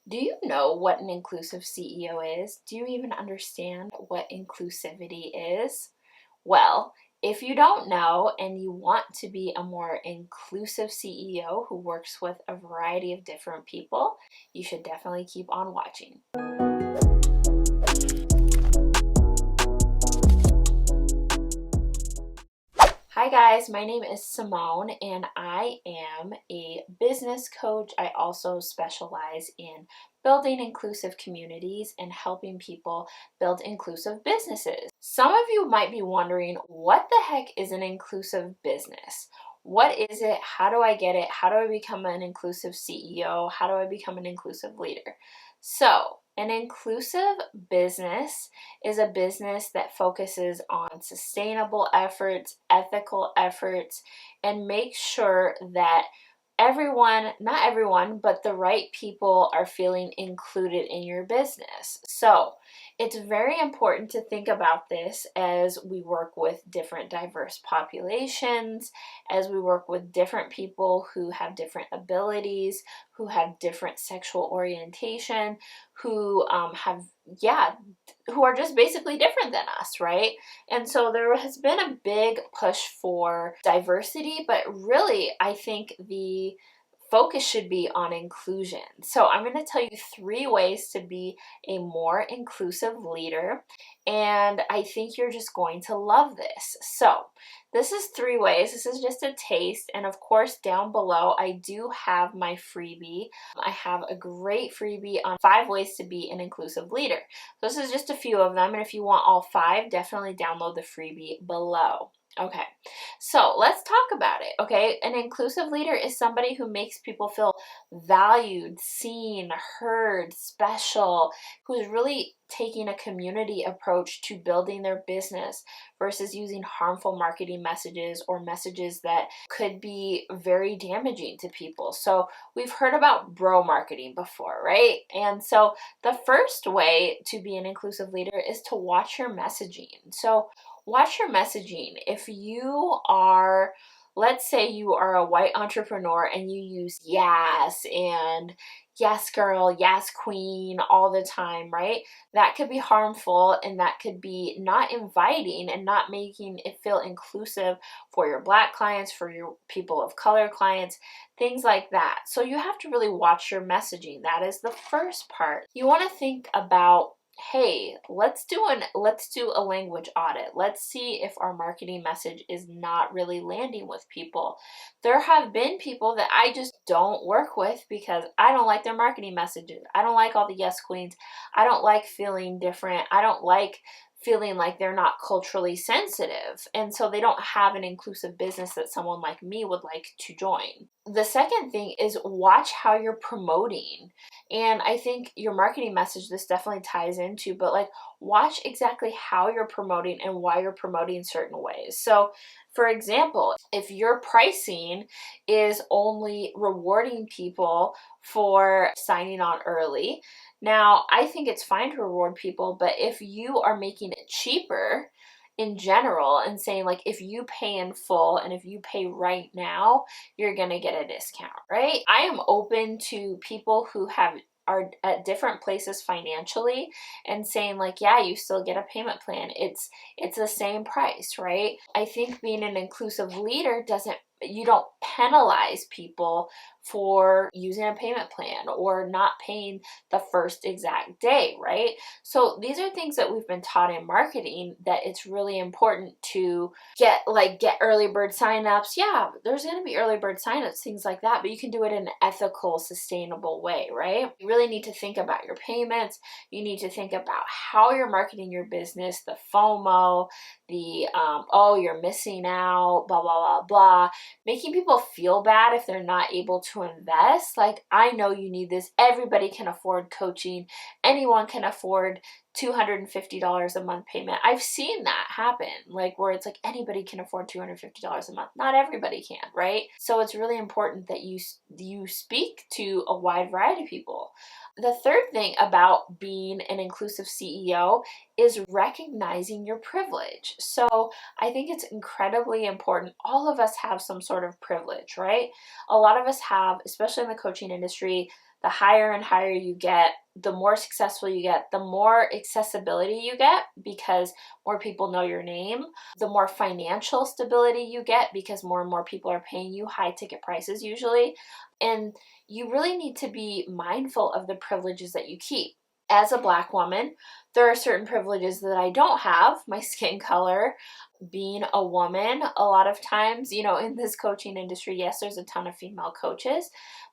Do you know what an inclusive CEO is? Do you even understand what inclusivity is? Well, if you don't know and you want to be a more inclusive CEO who works with a variety of different people, you should definitely keep on watching. Hi guys, my name is Simone and I am a business coach. I also specialize in building inclusive communities and helping people build inclusive businesses. Some of you might be wondering, what the heck is an inclusive business? What is it? How do I get it? How do I become an inclusive CEO? How do I become an inclusive leader? So, an inclusive business is a business that focuses on sustainable efforts, ethical efforts, and makes sure that everyone, not everyone, but the right people are feeling included in your business. So it's very important to think about this as we work with different diverse populations, as we work with different people who have different abilities, who have different sexual orientation, who who are just basically different than us, right? And so there has been a big push for diversity, but really I think the focus should be on inclusion. So I'm going to tell you 3 ways to be a more inclusive leader, and I think you're just going to love this. So this is 3 ways. This is just a taste, and of course down below I do have my freebie. I have a great freebie on 5 ways to be an inclusive leader. So this is just a few of them, and if you want all 5, definitely download the freebie below. Okay, so let's talk about it, okay? An inclusive leader is somebody who makes people feel valued, seen, heard, special, who is really taking a community approach to building their business versus using harmful marketing messages or messages that could be very damaging to people. So we've heard about bro marketing before, right? And so the first way to be an inclusive leader is to watch your messaging. So watch your messaging. If you are, let's say you are a white entrepreneur and you use yes and yes girl, yes queen all the time, right? That could be harmful, and that could be not inviting and not making it feel inclusive for your Black clients, for your people of color clients, things like that. So you have to really watch your messaging. That is the first part. You want to think about, hey, let's do a language audit. Let's see if our marketing message is not really landing with people. There have been people that I just don't work with because I don't like their marketing messages. I don't like all the yes queens. I don't like feeling different. I don't like feeling like they're not culturally sensitive, and so they don't have an inclusive business that someone like me would like to join. The second thing is watch how you're promoting. And I think your marketing message, this definitely ties into, but like watch exactly how you're promoting and why you're promoting certain ways. So for example, if your pricing is only rewarding people for signing on early, now I think it's fine to reward people, but if you are making it cheaper in general and saying like, if you pay in full and if you pay right now, you're gonna get a discount, right? I am open to people who are at different places financially and saying like, yeah, you still get a payment plan. It's the same price, right? I think being an inclusive leader you don't penalize people for using a payment plan or not paying the first exact day, right? So these are things that we've been taught in marketing, that it's really important to get early bird signups. Yeah, there's going to be early bird signups, things like that, but you can do it in an ethical, sustainable way, right? You really need to think about your payments. You need to think about how you're marketing your business, the FOMO, the oh, you're missing out, blah, blah, blah, blah. Making people feel bad if they're not able to invest. Like, I know you need this. Everybody can afford coaching. Anyone can afford $250 a month payment. I've seen that happen, like where it's like anybody can afford $250 a month. Not everybody can, right? So it's really important that you speak to a wide variety of people. The third thing about being an inclusive CEO is recognizing your privilege. So I think it's incredibly important. All of us have some sort of privilege, right? A lot of us have, especially in the coaching industry, The higher and higher you get, the more successful you get, the more accessibility you get because more people know your name, the more financial stability you get because more and more people are paying you high ticket prices usually. And you really need to be mindful of the privileges that you keep. As a Black woman, there are certain privileges that I don't have. My skin color, being a woman, a lot of times, in this coaching industry, yes, there's a ton of female coaches,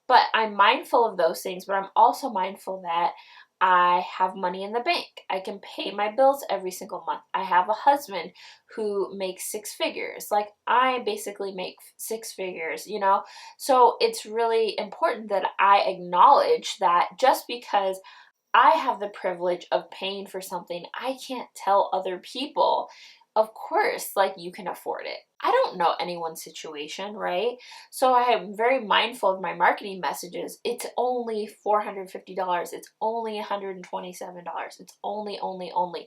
but I'm mindful of those things, but I'm also mindful that I have money in the bank. I can pay my bills every single month. I have a husband who makes six figures. Like, I basically make six figures, So it's really important that I acknowledge that just because I have the privilege of paying for something, I can't tell other people, of course, like, you can afford it. I don't know anyone's situation, right? So I am very mindful of my marketing messages. It's only $450. It's only $127. It's only.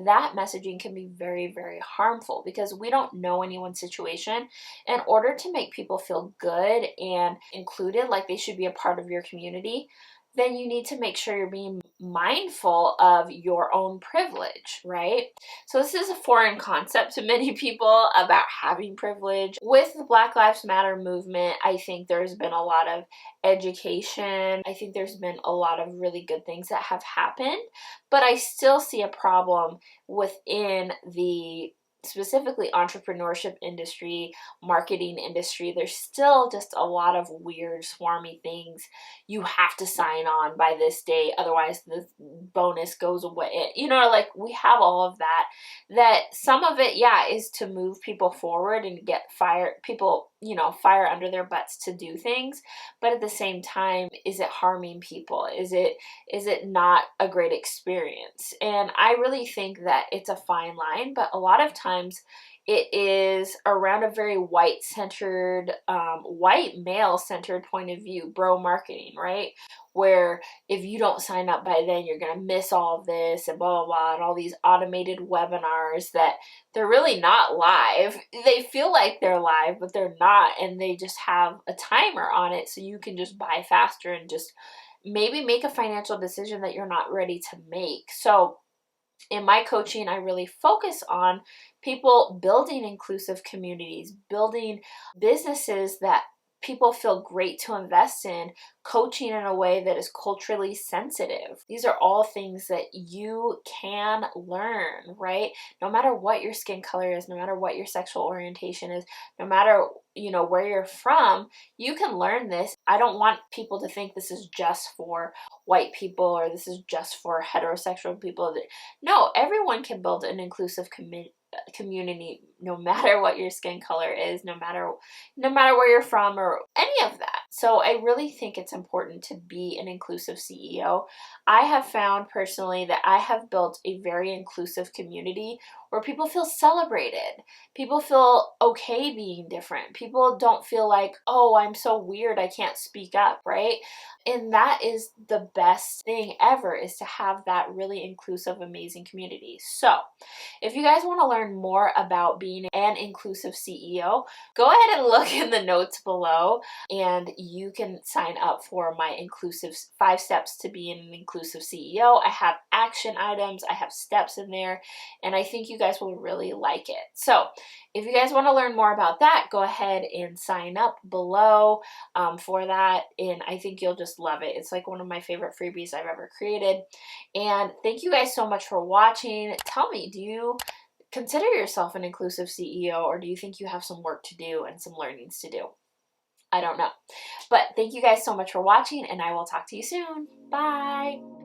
That messaging can be very, very harmful because we don't know anyone's situation. In order to make people feel good and included, like they should be a part of your community, then you need to make sure you're being mindful of your own privilege, right? So this is a foreign concept to many people about having privilege. With the Black Lives Matter movement, I think there's been a lot of education. I think there's been a lot of really good things that have happened, but I still see a problem within the specifically entrepreneurship industry, marketing industry. There's still just a lot of weird, swarmy things. You have to sign on by this date, otherwise the bonus goes away. Like, we have all of that. That some of it, yeah, is to move people forward and get people, fire under their butts to do things. But at the same time, is it harming people? Is it not a great experience? And I really think that it's a fine line, but a lot of times it is around a very white-centered, white male-centered point of view, bro marketing, right? Where if you don't sign up by then, you're going to miss all of this and blah, blah, blah, and all these automated webinars that they're really not live. They feel like they're live, but they're not, and they just have a timer on it so you can just buy faster and just maybe make a financial decision that you're not ready to make. So in my coaching, I really focus on people building inclusive communities, building businesses that people feel great to invest in, coaching in a way that is culturally sensitive. These are all things that you can learn, right? No matter what your skin color is, no matter what your sexual orientation is, no matter where you're from, you can learn this. I don't want people to think this is just for white people or this is just for heterosexual people. No, everyone can build an inclusive community, no matter what your skin color is, no matter where you're from or any of that. So I really think it's important to be an inclusive CEO. I have found personally that I have built a very inclusive community where people feel celebrated. People feel okay being different. People don't feel like, oh, I'm so weird, I can't speak up, right? And that is the best thing ever, is to have that really inclusive, amazing community. So if you guys want to learn more about being an inclusive CEO, go ahead and look in the notes below and you can sign up for my inclusive 5 steps to being an inclusive CEO. I have action items, I have steps in there, and I think you guys will really like it. So if you guys want to learn more about that, go ahead and sign up below for that, and I think you'll just love it. It's like one of my favorite freebies I've ever created. And thank you guys so much for watching. Tell me, do you consider yourself an inclusive CEO, or do you think you have some work to do and some learnings to do? I don't know. But thank you guys so much for watching, and I will talk to you soon. Bye!